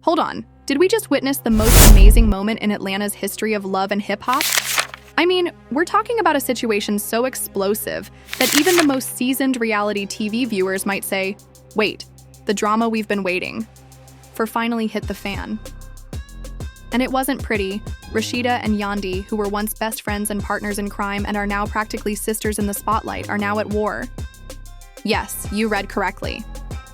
Hold on, did we just witness the most amazing moment in Atlanta's history of love and hip-hop? I mean, we're talking about a situation so explosive that even the most seasoned reality TV viewers might say, wait, the drama we've been waiting for finally hit the fan. And it wasn't pretty. Rasheeda and Yandy, who were once best friends and partners in crime and are now practically sisters in the spotlight, are now at war. Yes, you read correctly.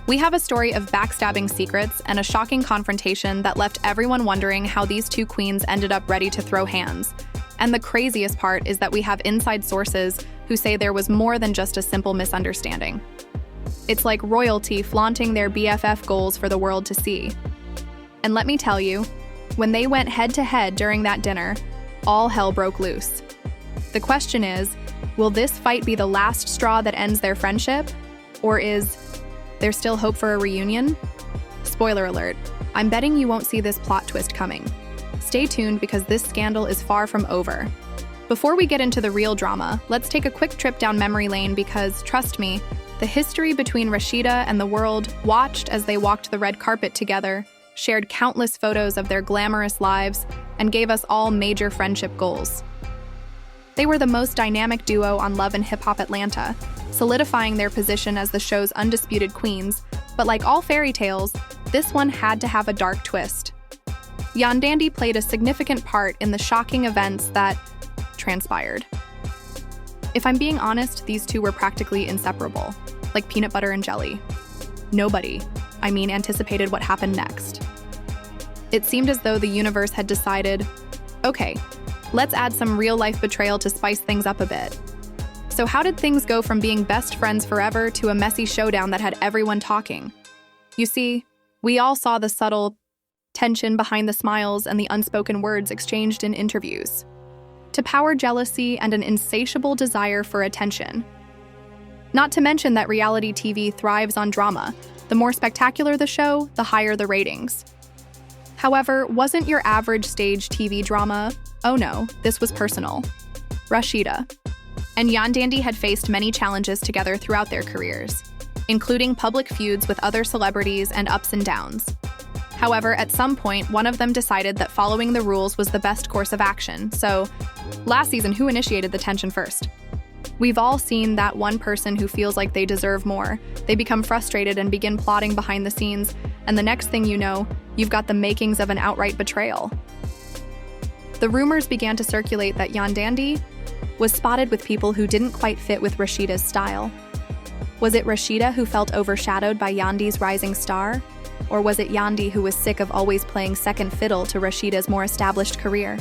We have a story of backstabbing secrets and a shocking confrontation that left everyone wondering how these two queens ended up ready to throw hands. And the craziest part is that we have inside sources who say there was more than just a simple misunderstanding. It's like royalty flaunting their BFF goals for the world to see. And let me tell you, when they went head-to-head during that dinner, all hell broke loose. The question is, will this fight be the last straw that ends their friendship? Or is there still hope for a reunion? Spoiler alert, I'm betting you won't see this plot twist coming. Stay tuned because this scandal is far from over. Before we get into the real drama, let's take a quick trip down memory lane because, trust me, the history between Rasheeda and the world watched as they walked the red carpet together, shared countless photos of their glamorous lives, and gave us all major friendship goals. They were the most dynamic duo on Love and Hip Hop Atlanta, solidifying their position as the show's undisputed queens, but like all fairy tales, this one had to have a dark twist. Yandy played a significant part in the shocking events that transpired. If I'm being honest, these two were practically inseparable, like peanut butter and jelly. Nobody, anticipated what happened next. It seemed as though the universe had decided, okay, let's add some real-life betrayal to spice things up a bit. So how did things go from being best friends forever to a messy showdown that had everyone talking? You see, we all saw the subtle tension behind the smiles and the unspoken words exchanged in interviews, to power jealousy and an insatiable desire for attention. Not to mention that reality TV thrives on drama. The more spectacular the show, the higher the ratings. However, wasn't your average stage TV drama? Oh no, this was personal. Rasheeda and Yandy had faced many challenges together throughout their careers, including public feuds with other celebrities and ups and downs. However, at some point, one of them decided that following the rules was the best course of action. So, last season, who initiated the tension first? We've all seen that one person who feels like they deserve more. They become frustrated and begin plotting behind the scenes, and the next thing you know, you've got the makings of an outright betrayal. The rumors began to circulate that Yandy was spotted with people who didn't quite fit with Rasheeda's style. Was it Rasheeda who felt overshadowed by Yandy's rising star? Or was it Yandy who was sick of always playing second fiddle to Rasheeda's more established career?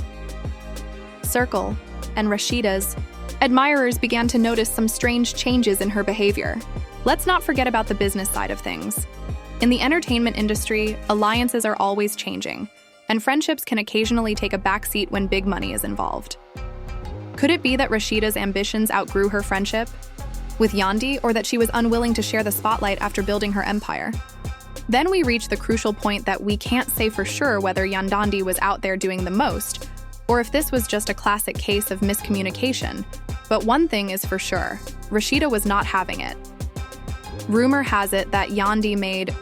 Circle and Rasheeda's admirers began to notice some strange changes in her behavior. Let's not forget about the business side of things. In the entertainment industry, alliances are always changing, and friendships can occasionally take a backseat when big money is involved. Could it be that Rasheeda's ambitions outgrew her friendship with Yandy, or that she was unwilling to share the spotlight after building her empire? Then we reach the crucial point that we can't say for sure whether Yandy was out there doing the most, or if this was just a classic case of miscommunication. But one thing is for sure, Rasheeda was not having it. Rumor has it that Yandy made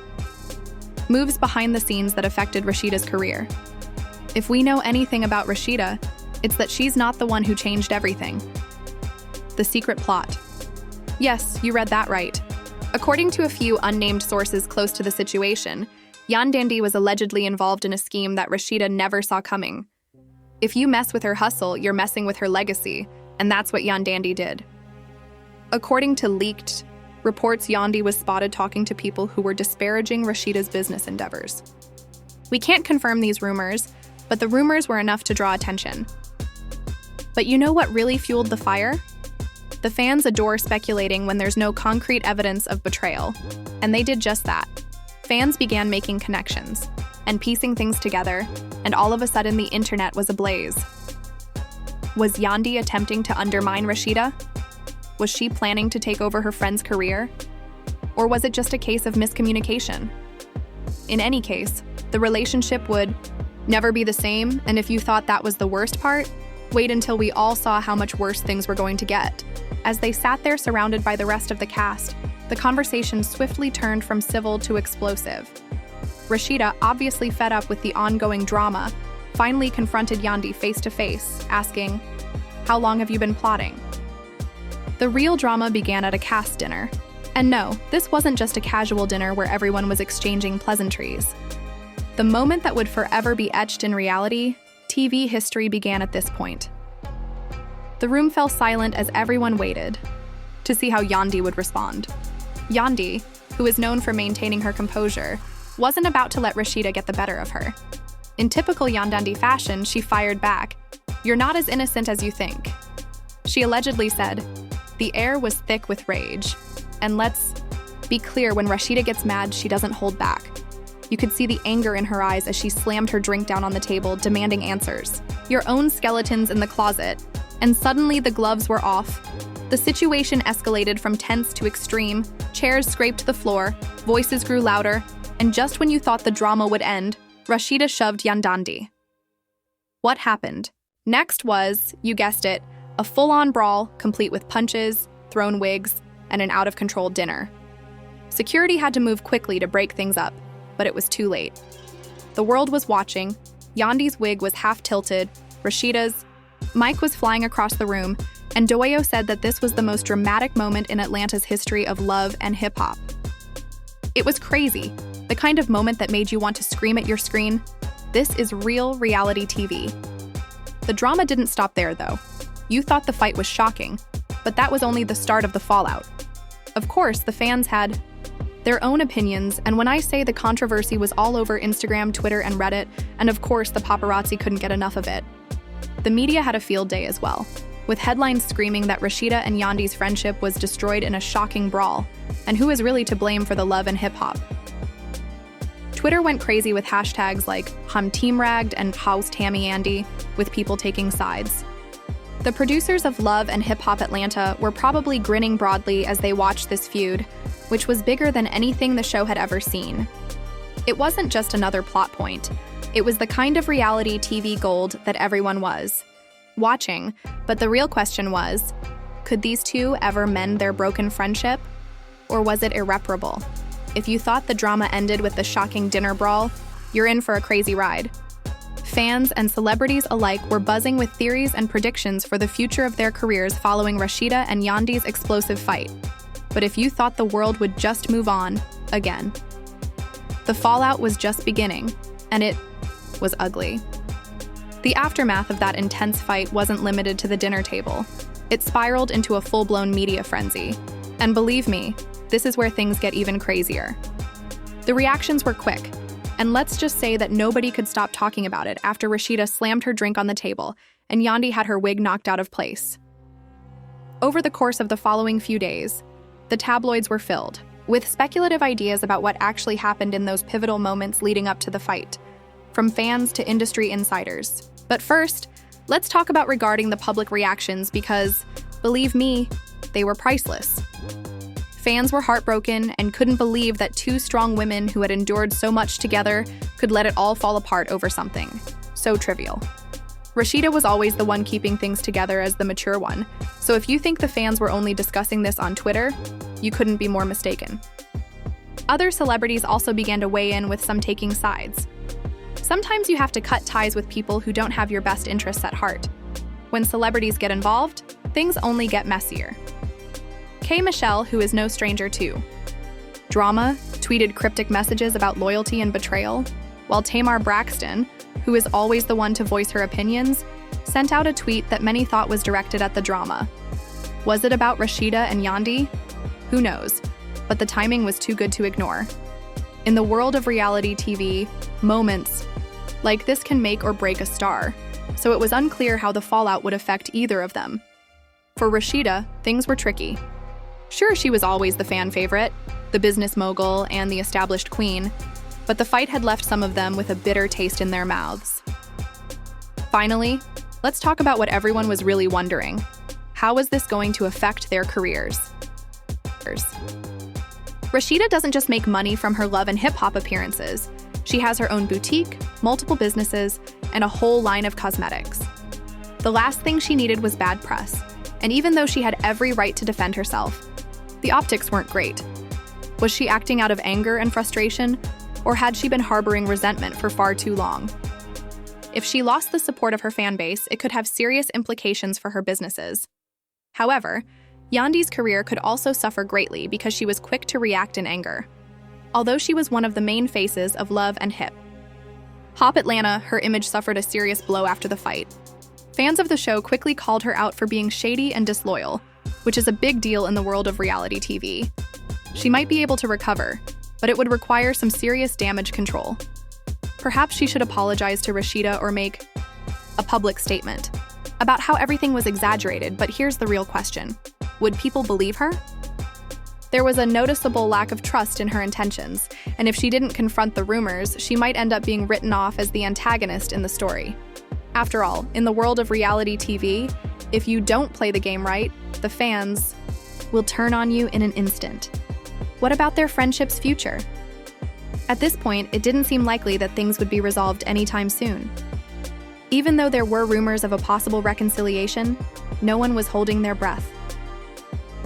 moves behind the scenes that affected Rasheeda's career. If we know anything about Rasheeda, it's that she's not the one who changed everything. The secret plot. Yes, you read that right. According to a few unnamed sources close to the situation, Yandy was allegedly involved in a scheme that Rasheeda never saw coming. If you mess with her hustle, you're messing with her legacy, and that's what Yandy did. According to leaked reports, Yandy was spotted talking to people who were disparaging Rasheeda's business endeavors. We can't confirm these rumors, but the rumors were enough to draw attention. But you know what really fueled the fire? The fans adore speculating when there's no concrete evidence of betrayal, and they did just that. Fans began making connections and piecing things together, and all of a sudden the internet was ablaze. Was Yandy attempting to undermine Rasheeda? Was she planning to take over her friend's career? Or was it just a case of miscommunication? In any case, the relationship would never be the same, and if you thought that was the worst part, wait until we all saw how much worse things were going to get. As they sat there surrounded by the rest of the cast, the conversation swiftly turned from civil to explosive. Rasheeda, obviously fed up with the ongoing drama, finally confronted Yandy face to face, asking, "How long have you been plotting?" The real drama began at a cast dinner. And no, this wasn't just a casual dinner where everyone was exchanging pleasantries. The moment that would forever be etched in reality, TV history began at this point. The room fell silent as everyone waited to see how Yandy would respond. Yandy, who is known for maintaining her composure, wasn't about to let Rasheeda get the better of her. In typical Yandy fashion, she fired back, "You're not as innocent as you think." She allegedly said, "The air was thick with rage. And let's be clear, when Rasheeda gets mad, she doesn't hold back." You could see the anger in her eyes as she slammed her drink down on the table, demanding answers. Your own skeletons in the closet. And suddenly the gloves were off. The situation escalated from tense to extreme. Chairs scraped the floor, voices grew louder, and just when you thought the drama would end, Rasheeda shoved Yandy. What happened? Next was, you guessed it, a full-on brawl, complete with punches, thrown wigs, and an out-of-control dinner. Security had to move quickly to break things up, but it was too late. The world was watching. Yandy's wig was half-tilted, Rasheeda's mic was flying across the room, and Doyo said that this was the most dramatic moment in Atlanta's history of love and hip-hop. It was crazy, the kind of moment that made you want to scream at your screen. This is real reality TV. The drama didn't stop there, though. You thought the fight was shocking, but that was only the start of the fallout. Of course, the fans had their own opinions, and when I say the controversy was all over Instagram, Twitter, and Reddit, and of course the paparazzi couldn't get enough of it. The media had a field day as well, with headlines screaming that Rasheeda and Yandy's friendship was destroyed in a shocking brawl, and who is really to blame for the love and hip-hop. Twitter went crazy with hashtags like #HumTeamRagged and #How's Tammy Yandy, with people taking sides. The producers of Love and Hip Hop Atlanta were probably grinning broadly as they watched this feud, which was bigger than anything the show had ever seen. It wasn't just another plot point. It was the kind of reality TV gold that everyone was watching, but the real question was, could these two ever mend their broken friendship? Or was it irreparable? If you thought the drama ended with the shocking dinner brawl, you're in for a crazy ride. Fans and celebrities alike were buzzing with theories and predictions for the future of their careers following Rasheeda and Yandy's explosive fight. But if you thought the world would just move on, again. The fallout was just beginning, and it was ugly. The aftermath of that intense fight wasn't limited to the dinner table. It spiraled into a full-blown media frenzy. And believe me, this is where things get even crazier. The reactions were quick, and let's just say that nobody could stop talking about it after Rasheeda slammed her drink on the table and Yandy had her wig knocked out of place. Over the course of the following few days, the tabloids were filled with speculative ideas about what actually happened in those pivotal moments leading up to the fight, from fans to industry insiders. But first, let's talk about regarding the public reactions because, believe me, they were priceless. Fans were heartbroken and couldn't believe that two strong women who had endured so much together could let it all fall apart over something so trivial. Rasheeda was always the one keeping things together as the mature one, so if you think the fans were only discussing this on Twitter, you couldn't be more mistaken. Other celebrities also began to weigh in with some taking sides. Sometimes you have to cut ties with people who don't have your best interests at heart. When celebrities get involved, things only get messier. K. Michelle, who is no stranger to drama, tweeted cryptic messages about loyalty and betrayal, while Tamar Braxton, who is always the one to voice her opinions, sent out a tweet that many thought was directed at the drama. Was it about Rasheeda and Yandy? Who knows, but the timing was too good to ignore. In the world of reality TV, moments like this can make or break a star, so it was unclear how the fallout would affect either of them. For Rasheeda, things were tricky. Sure, she was always the fan favorite, the business mogul, and the established queen, but the fight had left some of them with a bitter taste in their mouths. Finally, let's talk about what everyone was really wondering. How was this going to affect their careers? Rasheeda doesn't just make money from her love and hip-hop appearances. She has her own boutique, multiple businesses, and a whole line of cosmetics. The last thing she needed was bad press, and even though she had every right to defend herself, the optics weren't great. Was she acting out of anger and frustration, Or had she been harboring resentment for far too long? If she lost the support of her fan base, it could have serious implications for her businesses. However, Yandy's career could also suffer greatly because she was quick to react in anger. Although she was one of the main faces of Love and Hip Hop Atlanta, her image suffered a serious blow after the fight. Fans of the show quickly called her out for being shady and disloyal, which is a big deal in the world of reality TV. She might be able to recover, but it would require some serious damage control. Perhaps she should apologize to Rasheeda or make a public statement about how everything was exaggerated, but here's the real question. Would people believe her? There was a noticeable lack of trust in her intentions, and if she didn't confront the rumors, she might end up being written off as the antagonist in the story. After all, in the world of reality TV, if you don't play the game right, the fans will turn on you in an instant. What about their friendship's future? At this point, it didn't seem likely that things would be resolved anytime soon. Even though there were rumors of a possible reconciliation, no one was holding their breath.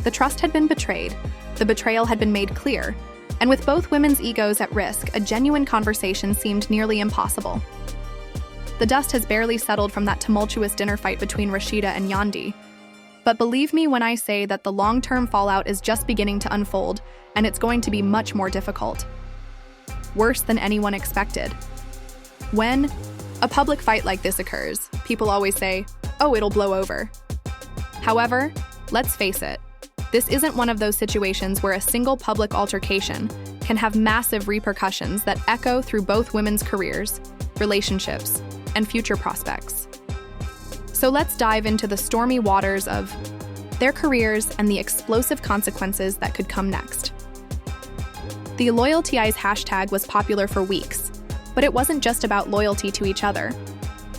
The trust had been betrayed, the betrayal had been made clear, and with both women's egos at risk, a genuine conversation seemed nearly impossible. The dust has barely settled from that tumultuous dinner fight between Rasheeda and Yandy. But believe me when I say that the long-term fallout is just beginning to unfold, and it's going to be much more difficult. Worse than anyone expected. When a public fight like this occurs, people always say, "Oh, it'll blow over." However, let's face it, this isn't one of those situations where a single public altercation can have massive repercussions that echo through both women's careers, relationships, and future prospects. So let's dive into the stormy waters of their careers and the explosive consequences that could come next. The LoyaltyEyes hashtag was popular for weeks, but it wasn't just about loyalty to each other.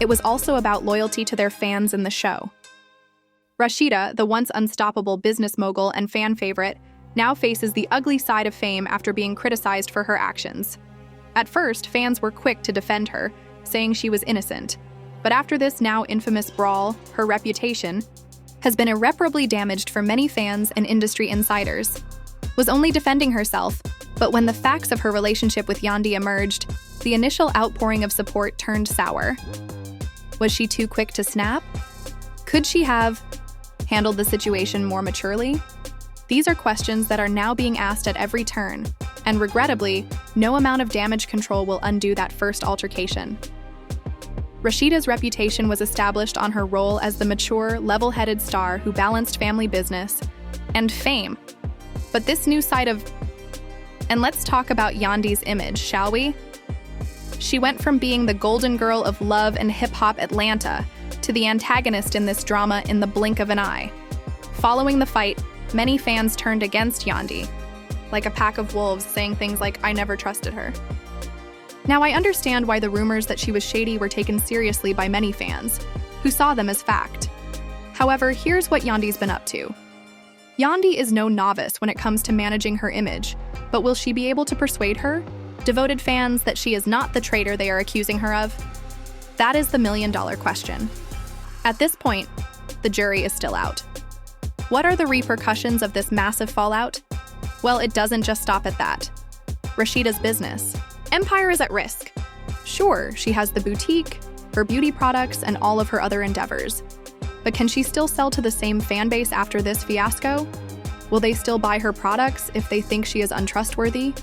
It was also about loyalty to their fans in the show. Rasheeda, the once unstoppable business mogul and fan favorite, now faces the ugly side of fame after being criticized for her actions. At first, fans were quick to defend her, saying she was innocent. But after this now infamous brawl, her reputation has been irreparably damaged for many fans and industry insiders. Was only defending herself, but when the facts of her relationship with Yandy emerged, the initial outpouring of support turned sour. Was she too quick to snap? Could she have handled the situation more maturely? These are questions that are now being asked at every turn, and regrettably, no amount of damage control will undo that first altercation. Rasheeda's reputation was established on her role as the mature, level-headed star who balanced family business and fame. But this new side of... And let's talk about Yandy's image, shall we? She went from being the golden girl of Love and Hip Hop Atlanta to the antagonist in this drama in the blink of an eye. Following the fight, many fans turned against Yandy, like a pack of wolves saying things like, "I never trusted her." Now, I understand why the rumors that she was shady were taken seriously by many fans, who saw them as fact. However, here's what Yandy's been up to. Yandy is no novice when it comes to managing her image, but will she be able to persuade her, devoted fans, that she is not the traitor they are accusing her of? That is the million-dollar question. At this point, the jury is still out. What are the repercussions of this massive fallout? Well, it doesn't just stop at that. Rasheeda's business empire is at risk. Sure, she has the boutique, her beauty products, and all of her other endeavors. But can she still sell to the same fan base after this fiasco? Will they still buy her products if they think she is untrustworthy?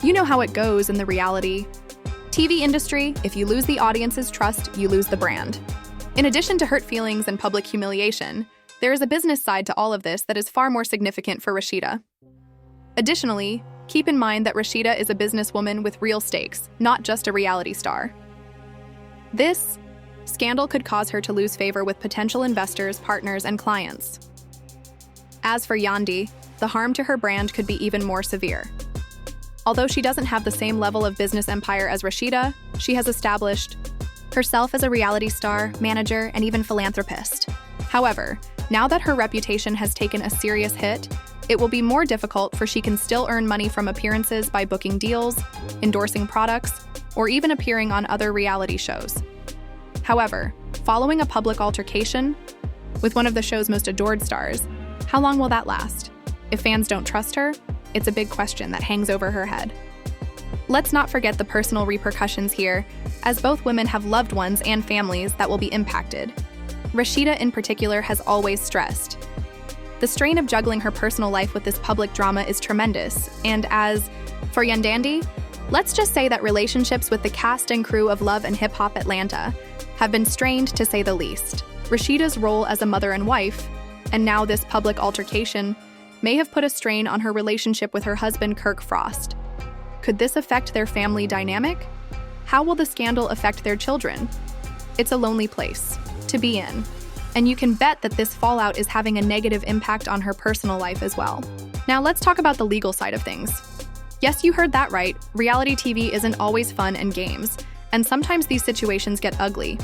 You know how it goes in the reality TV industry. If you lose the audience's trust, you lose the brand. In addition to hurt feelings and public humiliation, there is a business side to all of this that is far more significant for Rasheeda. Additionally, keep in mind that Rasheeda is a businesswoman with real stakes, not just a reality star. This scandal could cause her to lose favor with potential investors, partners, and clients. As for Yandy, the harm to her brand could be even more severe. Although she doesn't have the same level of business empire as Rasheeda, she has established herself as a reality star, manager, and even philanthropist. However, now that her reputation has taken a serious hit, it will be more difficult, for she can still earn money from appearances by booking deals, endorsing products, or even appearing on other reality shows. However, following a public altercation with one of the show's most adored stars, how long will that last? If fans don't trust her, it's a big question that hangs over her head. Let's not forget the personal repercussions here, as both women have loved ones and families that will be impacted. Rasheeda in particular has always stressed. The strain of juggling her personal life with this public drama is tremendous, and as for Yandy, let's just say that relationships with the cast and crew of Love and Hip Hop Atlanta have been strained to say the least. Rasheeda's role as a mother and wife, and now this public altercation, may have put a strain on her relationship with her husband Kirk Frost. Could this affect their family dynamic? How will the scandal affect their children? It's a lonely place to be in, and you can bet that this fallout is having a negative impact on her personal life as well. Now let's talk about the legal side of things. Yes, you heard that right. Reality TV isn't always fun and games, and sometimes these situations get ugly.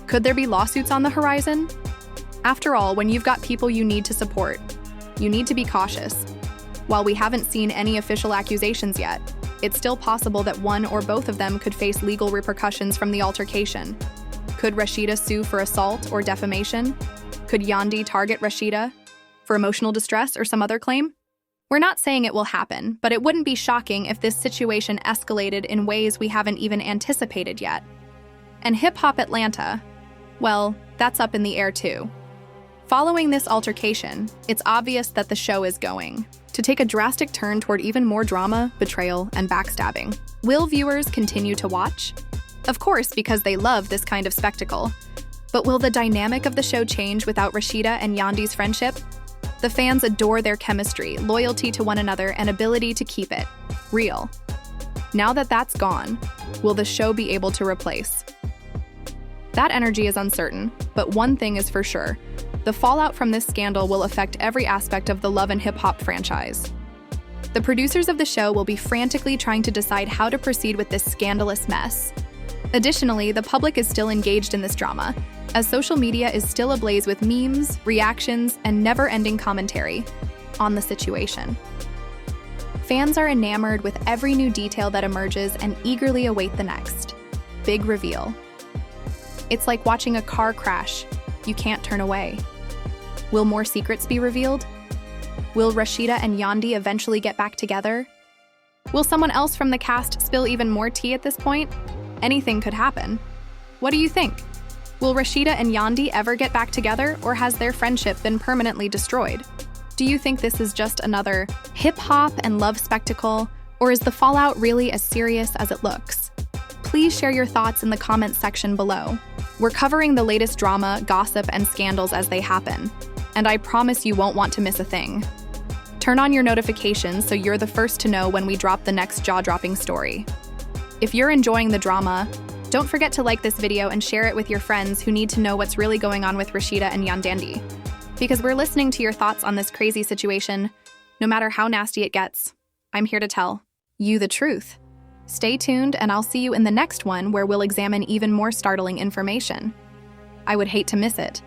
Could there be lawsuits on the horizon? After all, when you've got people you need to support, you need to be cautious. While we haven't seen any official accusations yet, it's still possible that one or both of them could face legal repercussions from the altercation. Could Rasheeda sue for assault or defamation? Could Yandy target Rasheeda for emotional distress or some other claim? We're not saying it will happen, but it wouldn't be shocking if this situation escalated in ways we haven't even anticipated yet. And Hip Hop Atlanta, well, that's up in the air too. Following this altercation, it's obvious that the show is going to take a drastic turn toward even more drama, betrayal, and backstabbing. Will viewers continue to watch? Of course, because they love this kind of spectacle. But will the dynamic of the show change without Rasheeda and Yandy's friendship? The fans adore their chemistry, loyalty to one another, and ability to keep it real. Now that that's gone, will the show be able to replace? That energy is uncertain, but one thing is for sure. The fallout from this scandal will affect every aspect of the Love and Hip Hop franchise. The producers of the show will be frantically trying to decide how to proceed with this scandalous mess. Additionally, the public is still engaged in this drama, as social media is still ablaze with memes, reactions, and never-ending commentary on the situation. Fans are enamored with every new detail that emerges and eagerly await the next big reveal. It's like watching a car crash. You can't turn away. Will more secrets be revealed? Will Rasheeda and Yandy eventually get back together? Will someone else from the cast spill even more tea at this point? Anything could happen. What do you think? Will Rasheeda and Yandy ever get back together, or has their friendship been permanently destroyed? Do you think this is just another hip-hop and love spectacle, or is the fallout really as serious as it looks? Please share your thoughts in the comments section below. We're covering the latest drama, gossip, and scandals as they happen, and I promise you won't want to miss a thing. Turn on your notifications so you're the first to know when we drop the next jaw-dropping story. If you're enjoying the drama, don't forget to like this video and share it with your friends who need to know what's really going on with Rasheeda and Yandy. Because we're listening to your thoughts on this crazy situation. No matter how nasty it gets, I'm here to tell you the truth. Stay tuned, and I'll see you in the next one where we'll examine even more startling information. I would hate to miss it.